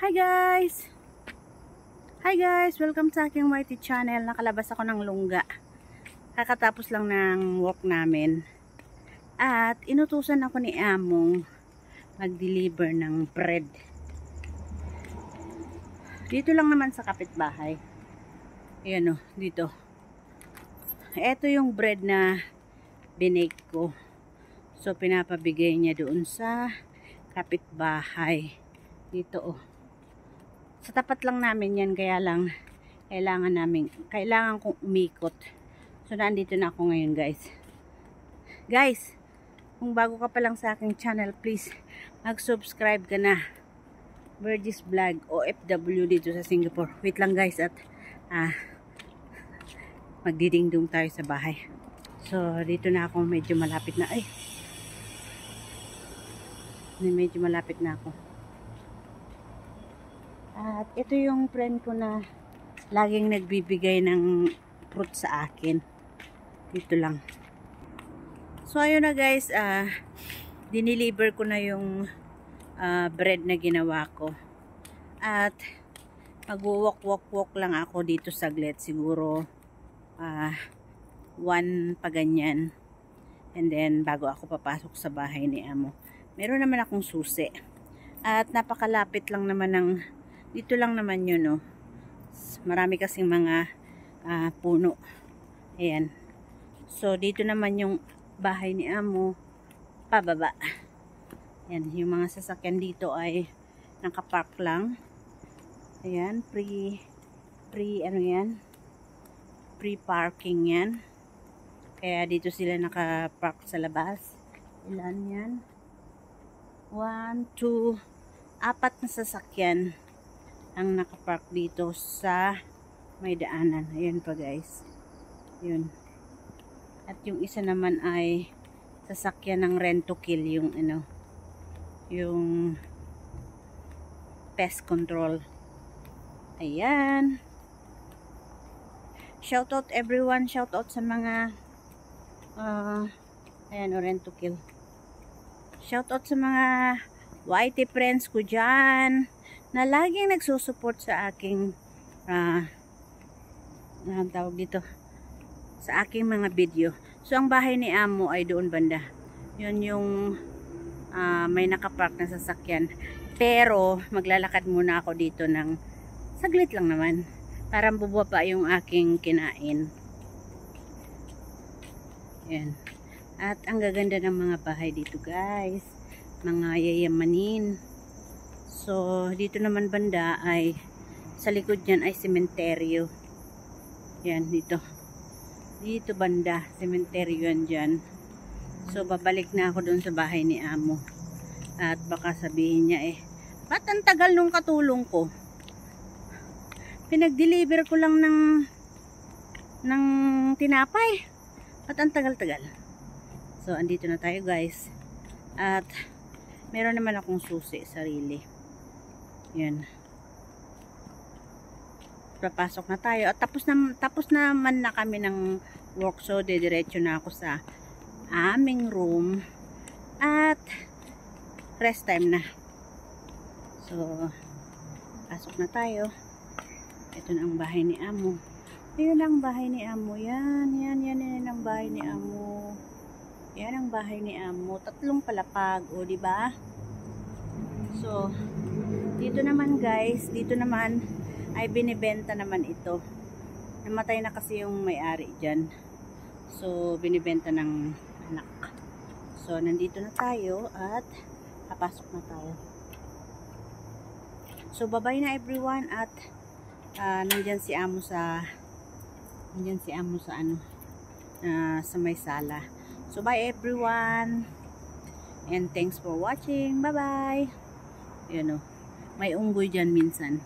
Hi guys! Hi guys! Welcome sa aking YT channel. Nakalabas ako ng lungga. Kakatapos lang ng work namin. At inutusan ako ni Among mag-deliver ng bread. Dito lang naman sa kapitbahay. Ayan o, dito. Ito yung bread na binake ko. So pinapabigay niya doon sa kapitbahay. Dito o. Sa tapat lang namin yan, kaya lang kailangan kong umikot. So nandito na ako ngayon guys. Guys, kung bago ka pa lang sa aking channel, please mag-subscribe ka na. Burgess Vlog, OFW dito sa Singapore. Wait lang guys, at magdidingdong tayo sa bahay. So dito na ako, medyo malapit na. Medyo malapit na ako. At ito yung friend ko na laging nagbibigay ng fruit sa akin. Dito lang. So ayun na guys, dineliver ko na yung bread na ginawa ko. At mag-walk lang ako dito saglit. Siguro 1 pa ganyan. And then bago ako papasok sa bahay ni Amo. Meron naman akong susi. At napakalapit lang naman ng dito lang naman yun, no. Marami kasing mga puno. Ayan. So, dito naman yung bahay ni Amo. Pababa. Ayan. Yung mga sasakyan dito ay nakapark lang. Ayan. Ano yan? Pre-parking yan. Kaya dito sila nakapark sa labas. Ilan yan? 1, 2, 4 na sasakyan ang nakapark dito sa may daanan. Ayan pa guys. Yun. At yung isa naman ay sasakyan ng rent to kill, yung yung pest control. Ayan. Shoutout everyone. Shoutout sa mga ayan, rent to kill. Shoutout sa mga YT friends ko dyan na laging nagsusupport sa aking tawag dito, sa aking mga video. So ang bahay ni Amo ay doon banda. Yun yung may nakapark na sasakyan. Pero maglalakad muna ako dito ng saglit lang naman. Parang bubaba yung aking kinain. Yan. At ang gaganda ng mga bahay dito guys. Mga yayamanin. So, dito naman banda ay sa likod niyan ay sementeryo. Yan, dito. Dito banda, sementeryo yan dyan. So, babalik na ako dun sa bahay ni Amo. At baka sabihin niya ba't ang tagal nung katulong ko? Pinag-deliver ko lang ng tinapay. Ba't ang tagal-tagal? So, andito na tayo guys. At meron naman akong susi, sarili. Yan. Papasok na tayo. At tapos naman na kami ng work. So, diretso na ako sa aming room. At rest time na. So, pasok na tayo. Ito na ang bahay ni Amo. Ayun ang bahay ni Amo. Yan ang bahay ni Amo. Yan ang bahay ni Amo. 3 palapag. O, diba? So, dito naman guys, dito naman ay binibenta naman ito. Namatay na kasi yung may-ari dyan. So, binibenta ng anak. So, nandito na tayo at papasok na tayo. So, bye-bye na everyone at nandyan si Amo sa sa may sala. So, bye everyone. And thanks for watching. Bye-bye. Ayan o. May unggoy dyan minsan.